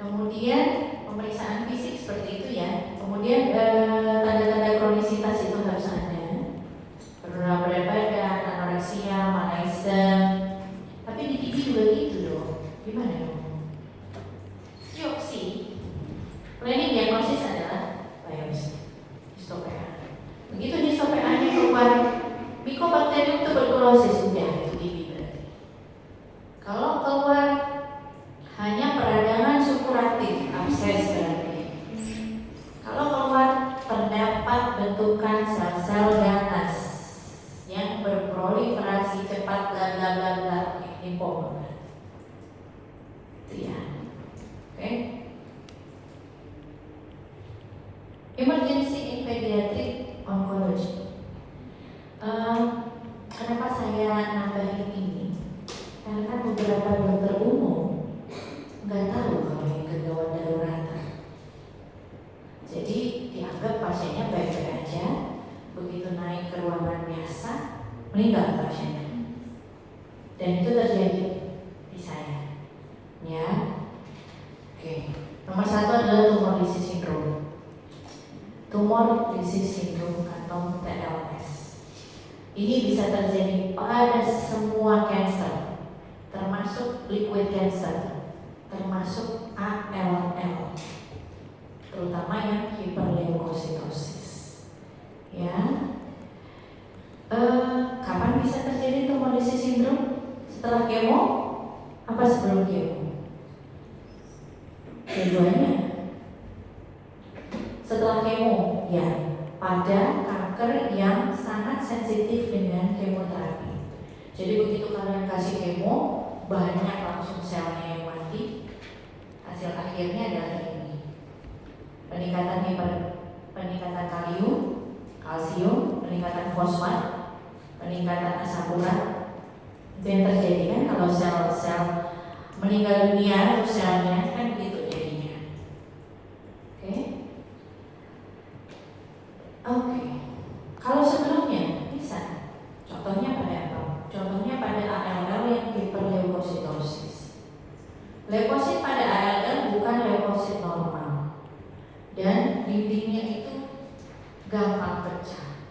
Kemudian pemeriksaan fisik seperti itu ya. Kemudian tanda-tanda kronisitas itu harus ada. Penurunan berat badan, anoreksia, malaise. Tapi di TB juga gitu loh. Gimana dong? Biopsi. Planning diagnosis adalah biopsi. Histopea. Begitu histopeanya keluar Mycobacterium tuberculosis, udah itu TB berarti. Kalau keluar hanya peradangan supuratif, abses berarti. Kalau keluar terdapat bentukan sel-sel ganas yang berproliferasi cepat bla bla bla bla, lymphoma. Itu ya. Oke. Emergency in pediatric oncology. Kenapa saya nambahin ini? Karena beberapa dokter umum nggak tahu kalau ini gawat daruratan. Jadi dianggap pasiennya baik-baik aja, begitu naik ke ruangan biasa meninggal pasiennya. Dan itu terjadi di saya. Ya, oke. Nomor satu adalah tumor lysis syndrome. Tumor lysis syndrome atau TLS. Ini bisa terjadi pada semua cancer, termasuk liquid cancer, termasuk ALL, terutama yang hiperleukositosis. Ya, kapan bisa terjadi tumor lysis syndrome? Setelah kemo? Apa sebelum kemo? Keduanya. Setelah kemo, ya, pada kanker yang sangat sensitif dengan kemoterapi. Jadi begitu kalian kasih kemo, banyak langsung selnya yang mati. Hasil akhirnya adalah ini: peningkatan kalium, kalsium, peningkatan fosfat, peningkatan asam urat. Itu yang terjadi kan kalau sel-sel meninggal dunia, atau selnya kan gitu jadinya. Oke. Kalau sebelumnya bisa. Contohnya pada apa? Contohnya pada ALL yang hiperleukositosis. Leukosit pada ALL bukan leukosit normal, dan dindingnya itu gampang pecah.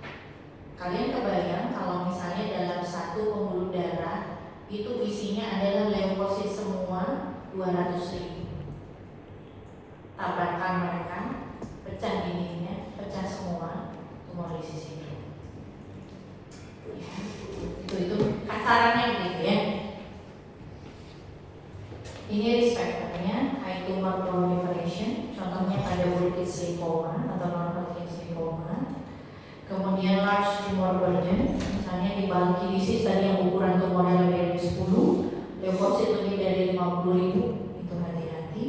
Kalian kebayang kalau misalnya dalam satu pembuluh darah itu isinya adalah leukosit semua 200.000. Tabrakan mereka, pecah dindingnya, pecah semua, tumor lysis syndrome. Ya, itu kasarannya gitu ya. Ini risk factornya, high tumor proliferation, contohnya pada Burkitt's lymphoma atau non-Hodgkin's lymphoma. Kemudian large tumor burden, misalnya di bulky disease tadi yang ukuran tumornya lebih dari 10, leukosit lebih dari 50.000, itu hati-hati.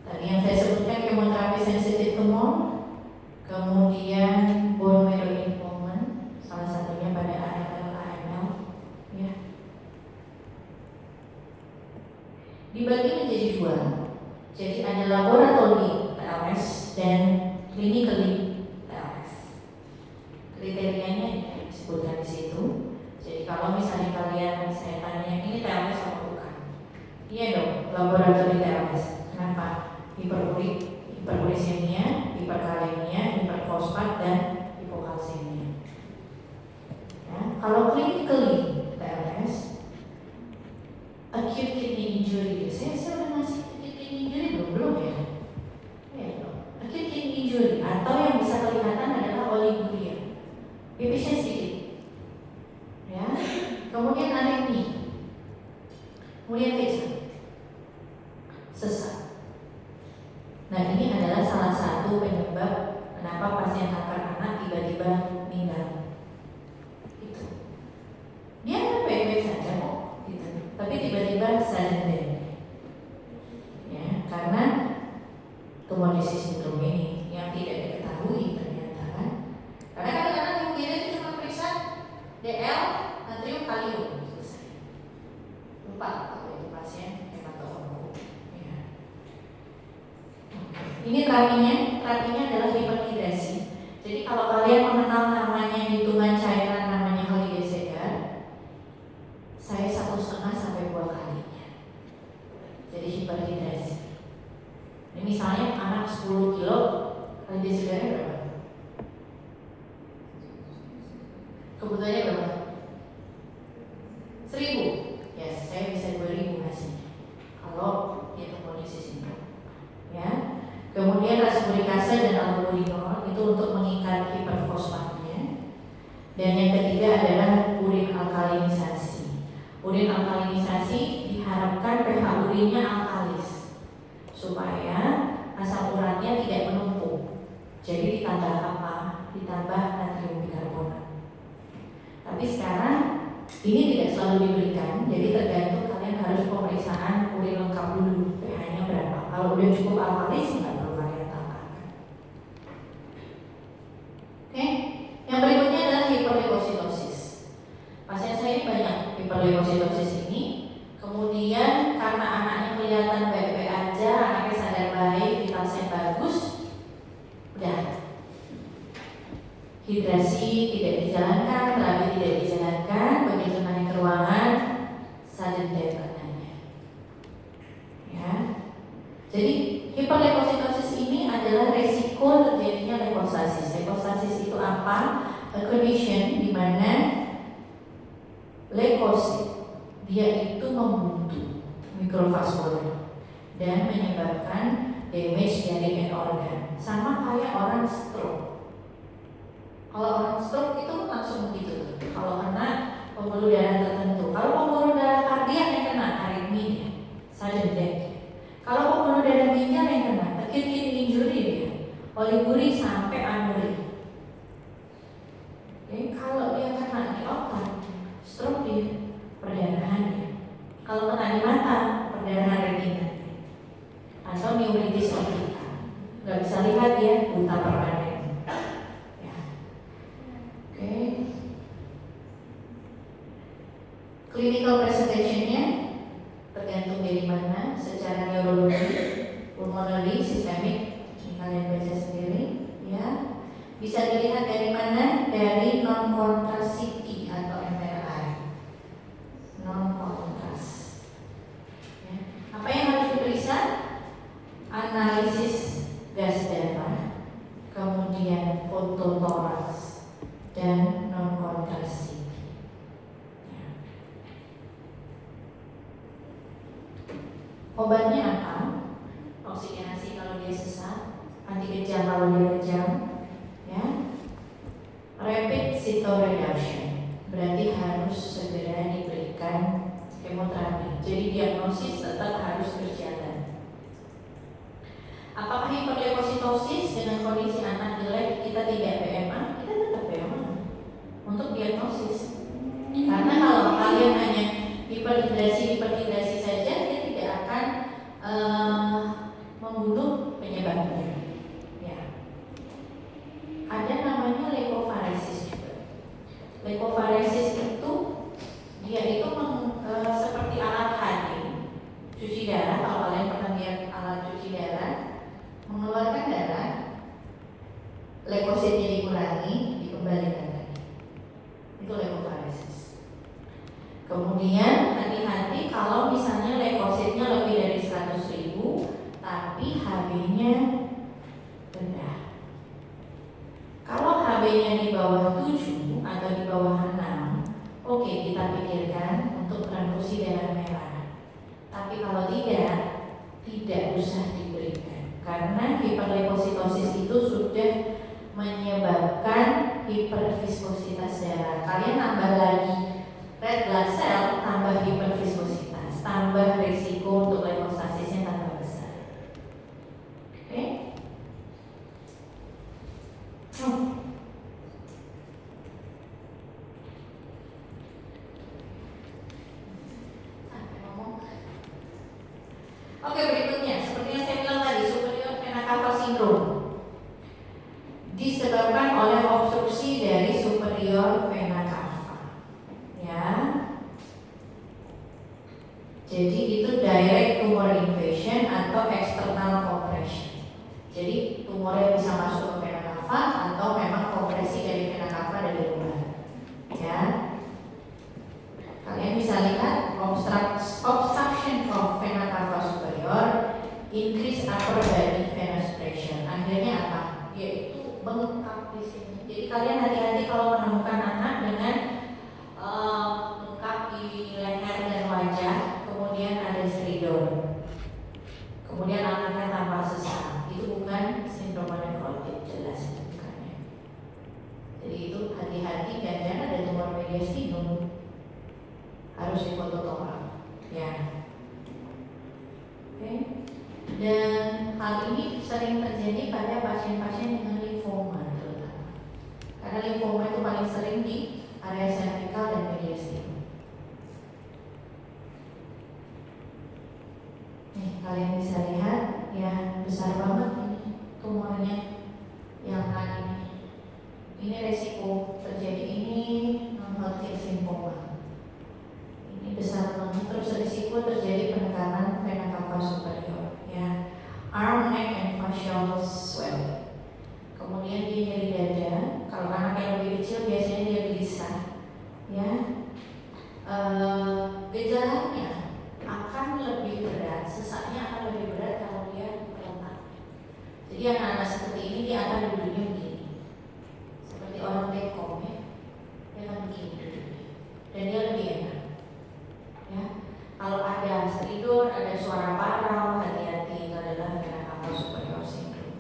Tadi yang saya sebutkan kemoterapi sensitif tumor, kemudian bone marrow involvement, salah satunya pada ALL, AML, ya. Dibagi menjadi dua, jadi ada laboratori TLS dan clinically TLS. Kriterianya disebutkan di situ. Jadi kalau misalnya kalian saya tanya ini TLS apa bukan? Iya dong, laboratori TLS. Kenapa? Hiperuricemia, hiperkalemia, hiperfosfat, dan hipokalsemia. Ya, kalau clinically TLS, acute kidney injury, saya udah ngasih acute kidney injury belum ya? Ya dong. Acute kidney injury atau yang bisa kelihatan adalah oliguria, pipisnya sedikit. Ya, kemudian anemia, kemudian kejang, sesak. Nah, ini adalah salah satu penyebab kenapa pasien kanker anak tiba-tiba meninggal. Itu. Dia kan baik-baik saja kok, gitu. Tapi tiba-tiba sudden death. Ya, karena tumor lysis syndrome ini yang Desidernya berapa? Kebutuhannya berapa? 1000. Yes, saya bisa 2000 hasilnya kalau hitung kondisi simpel. Ya. Kemudian rasulurikase dan aldoburinol itu untuk mengikat hiperfosfatnya. Dan yang ketiga adalah urin alkalinisasi. Urin alkalinisasi diharapkan pH urinnya alkalis supaya asam uratnya tidak menumpuk. Jadi ditambah apa? Ditambah natrium bikarbonat. Tapi sekarang ini tidak selalu diberikan, jadi tergantung kalian harus pemeriksaan urin lengkap dulu, pH-nya berapa. Kalau udah cukup alkalis nggak perlu kalian tambahkan. Oke, yang berikutnya adalah hiperleukositosis. Pasien saya ini banyak hiperleukositosis ini. Kemudian karena anaknya kelihatan baik-baik aja, anaknya sadar baik, vitalnya bagus, udah hidrasi tidak dijalankan, terapi tidak dijalankan, begitu naik ke ruangan, sudden death anaknya. Ya, jadi hiperleukositosis ini adalah resiko terjadinya leukostasis. Leukostasis itu apa? A condition di mana leukosit dia itu membuntu mikrovaskular dan menyebabkan damage dari end organ, sama kayak orang stroke. Kalau orang stroke itu langsung begitu. Kalau kena pembuluh darah tertentu, kalau pembuluh darah kardiak yang kena aritmia, sudden death. Kalau pembuluh darah ginjal yang kena acute kidney injury dia, oliguria sampai anuria. Oke, kalau dia kena di otak, stroke di perdarahannya. Kalau kena di mata, perdarahan retina atau neuritis optika. Gak bisa lihat dia buta permanen. Ya. Oke. Clinical presentation-nya tergantung dari mana, secara neurologi, pulmonary, sistemik, ini kalian baca sendiri, ya. Bisa dilihat dari mana? Dari non-contrast CT atau MRI. Non-contrast. Ya. Apa yang harus diperiksa? Analisis gas darah, kemudian foto toraks dan non-contrast CT. Ya. Obatnya apa? Oksigenasi kalau dia sesak, anti kejang kalau dia kejang, ya. Rapid cytoreduction berarti harus segera diberikan kemoterapi. Jadi diagnosis tetap harus berjalan. Apakah hiperleukositosis dengan kondisi anak jelek kita tidak BMA? Kita tetap BMA untuk diagnosis. Karena kalau kalian hanya hiperhidrasi saja, dia tidak akan membunuh penyebabnya. Ya. Ada namanya leukofaresis juga. Leukofaresis itu dia itu seperti alat HD cuci darah. Kalau kalian pernah lihat alat cuci darah, mengeluarkan darah, leukositnya dikurangi, dikembalikan lagi. Itu leukofaresis. Kemudian hati-hati kalau misalnya leukositnya lebih dari 100.000 tapi HB-nya rendah. Kalau HB-nya di bawah 7 atau di bawah 6, oke, kita pikirkan untuk transfusi darah merah. Tapi kalau tidak usah diberikan. Karena hiperleukositosis itu sudah menyebabkan hiperviskositas darah. Kalian tambah lagi red blood cell, tambah hiperviskositas, tambah risiko untuk leukostasisnya tambah besar. Oke? Oke, berikutnya seperti yang saya bilang tadi, superior vena cava syndrome disebabkan oleh obstruksi dari superior vena cava. Ya. Jadi itu direct tumor invasion atau external compression. Jadi tumornya bisa masuk ke vena cava atau memang kompresi dari vena cava dari luar. Ya. Kalian bisa lihat obstruction of vena cava superior, increase upper body venous pressure. Akhirnya apa? Yaitu lengkap di sini. Jadi kalian hati-hati kalau menemukan anak dengan lengkap di leher dan wajah, kemudian ada stridor, kemudian anaknya tanpa sesak. Itu bukan sindrom nefrotik, jelas bukannya. Jadi itu hati-hati, jangan ada tumor mediastinum, harus difototoral, ya. Oke. Dan hal ini sering terjadi pada pasien-pasien dengan limfoma terutama. Karena limfoma itu paling sering di area cervical dan mediastinum. Nih, kalian bisa lihat ya, besar banget ini tumornya yang ini. Ini resiko terjadi ini non-Hodgkin lymphoma. Ini besar banget, terus risiko terjadi penekanan vena cava superior, ya, arm, neck, and facial swell. Kemudian dia nyeri dada. Kalau anak yang lebih kecil biasanya dia gelisah, ya. Gejalanya akan lebih berat, sesaknya akan lebih berat kalau dia terletak. Jadi anak-anak seperti ini dia akan duduknya begini, seperti orang bekom, ya. Dia akan begini duduknya, dan dia lebih enak. Ya, kalau ada stridor, ada suara parau, hati-hati, itu adalah vena cava superior syndrome.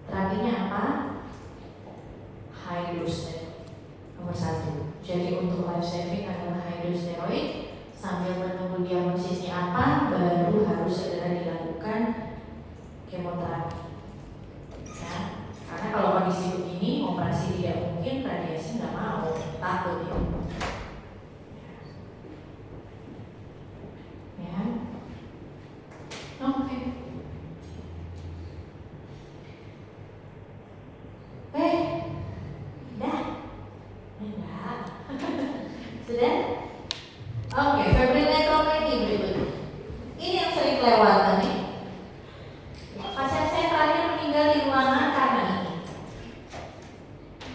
Terakhirnya apa? High dose nomor 1. Jadi untuk life saving adalah high dose steroid. Sambil menunggu diagnosisnya apa, baru harus segera dilakukan kemoterapi. Ya. Karena kalau kondisi begini, operasi tidak mungkin, radiasi nggak mau, takut ya. Ya, oke. Enggak, sudah? Oke, febrile nephropathy berikut. Ini yang sering kelewatan nih. Pasien saya terakhir meninggal di ruangan karena ini.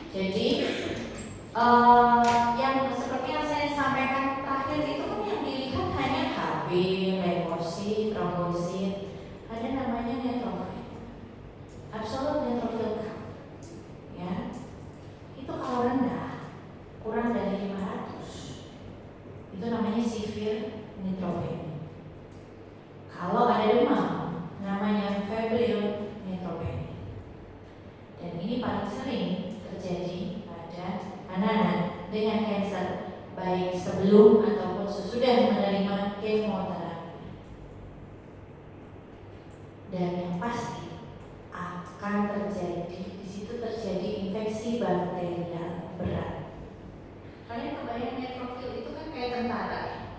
Jadi yang seperti yang saya sampaikan terakhir itu kan yang dilihat hanya KB, leukosit, trombosit, ada namanya neutrophil, absolute neutrophil count, ya. Itu kalau rendah, kurang dari 500, itu namanya severe neutropenia. Kalau ada demam, namanya febrile neutropenia. Dan ini paling sering terjadi pada anak-anak dengan kanker, baik sebelum ataupun sesudah menerima kemoterapi. Dan yang pasti akan terjadi di situ terjadi infeksi bakterial berat. Kalian kebayang neutrofil itu kan kayak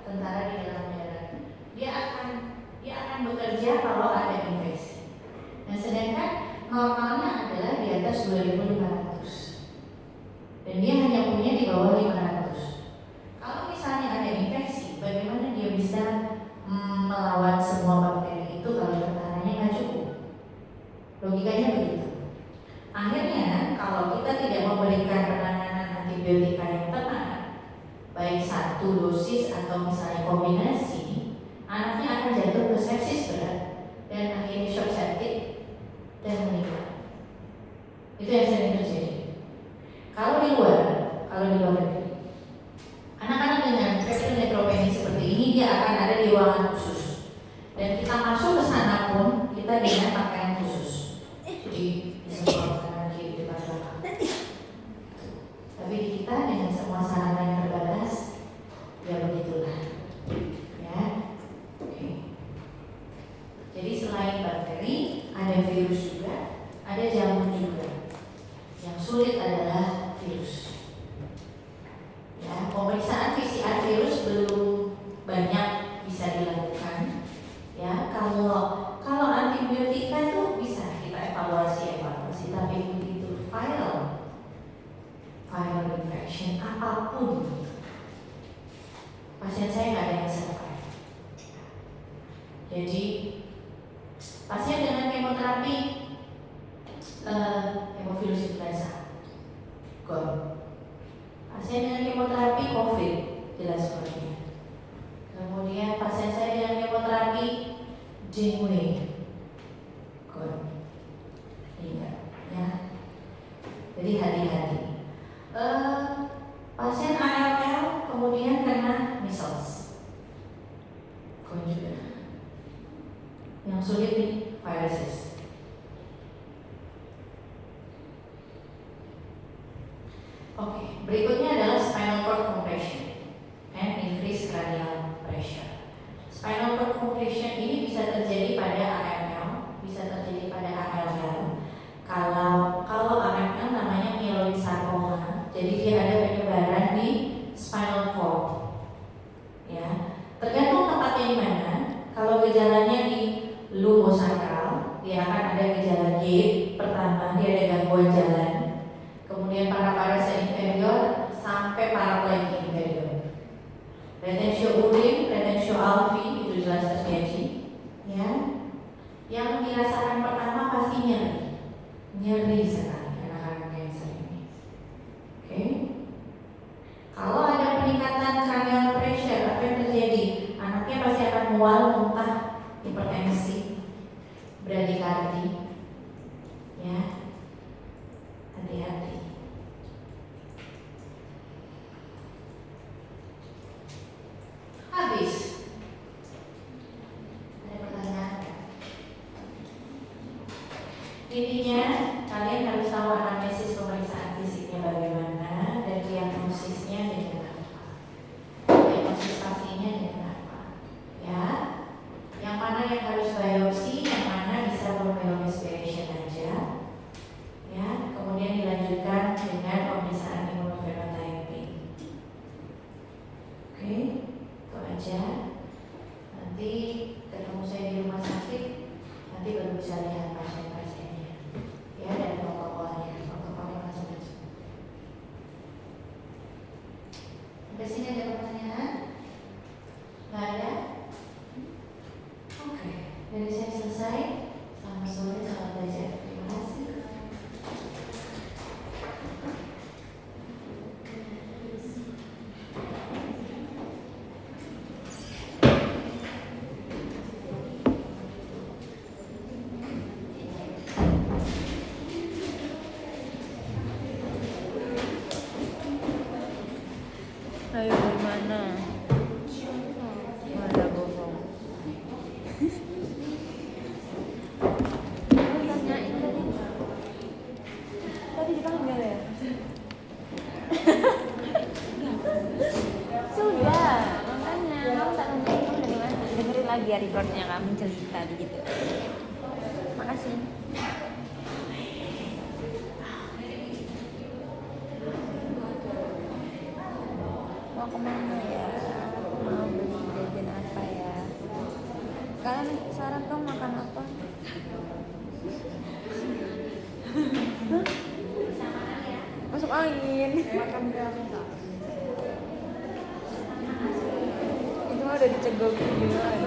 tentara di dalam darah. Dia akan bekerja kalau ada infeksi. Nah, sedangkan normalnya adalah di atas 2.500 dan dia hanya punya di bawah 500. Kalau misalnya ada infeksi, bagaimana dia bisa melawan semua bakteri itu kalau tentaranya nggak cukup? Logikanya begitu. Akhirnya kalau kita tidak memberikan penanganan antibiotika yang tepat, baik satu dosis atau misalnya kombinasi, anaknya akan jatuh ke sepsis berat dan akhirnya shock septic dan meninggal. Itu yang sering terjadi. Kalau di luar negeri, anak-anak dengan febrile neutropenia seperti ini dia akan ada di ruangan khusus dan kita masuk ke sana pun kita dengan pakaian khusus. Jadi disemprot kanan kiri depan belakang. Tapi di kita dengan semua sarana yang terbatas, ya begitulah. Ya, oke. Jadi selain bakteri, ada virus juga, ada jamur juga. Yang sulit adalah virus. Ya, pemeriksaan PCR virus belum banyak bisa dilakukan. Ya, kalau antibiotika itu bisa kita evaluasi, tapi begitu viral infection apapun, pasien saya nggak ada yang survive. Jadi pasien dengan kemoterapi hemofilus influenza, pasien dengan kemoterapi COVID, jelas kemudian pasien saya dengan kemoterapi Dengue, Yang sulit nih, varices. Oke, berikutnya adalah spinal cord compression and increased cranial pressure. Spinal cord compression ini bisa terjadi pada AML, bisa terjadi pada ALL. Kalau AML namanya myeloid sarcoma, jadi dia ada penyebaran di spinal cord. Ya, tergantung tempatnya di mana. Kalau gejalanya di lumbosakral, dia akan ada gejala gait. Pertama, dia ada gangguan jalan. Kemudian paraparesa inferior sampai paraplegia inferior. Retensio urin, retensio alvi itu jelas terjadi. Ya, yang dirasakan pertama pasti nyeri sekali anak-anak cancer ini. Oke. Kalau ada peningkatan cranial pressure, apa yang terjadi? Anaknya pasti akan mual, muntah, hipertensi, bradikardi. Ya, hati-hati. Habis. Ada pertanyaan? Intinya kalian harus tahu anamnesis pemeriksaan fisiknya bagaimana dan diagnosisnya dengan apa. Diagnosis pastinya dengan apa? Ya, yang mana yang harus biopsi, yang mana bisa bone aspiration aja. Ya, kemudian dilanjutkan dengan pemeriksaan immunophenotyping. Oke, itu aja. Nanti ketemu saya di rumah sakit, nanti baru bisa lihat pasien-pasiennya. Ya, dan protokolnya macam-macam. Sampai sini ada pertanyaan? Nggak ada? Oke, dari saya selesai. Selamat sore, selamat belajar. Terima kasih. Ayo gimana? Mana bohong? Tanyain tadi. Tadi dipanggil ya? Sudah, makanya kamu tak tanyain kamu dari mana? Dengerin lagi ya recordnya kamu cerita gitu. Makasih. Mau kemana ya? Mau beli jajan apa ya? Kalian saran dong makan apa? Hah? Masuk angin. Makan berapa? Itu mah udah dicegokin juga.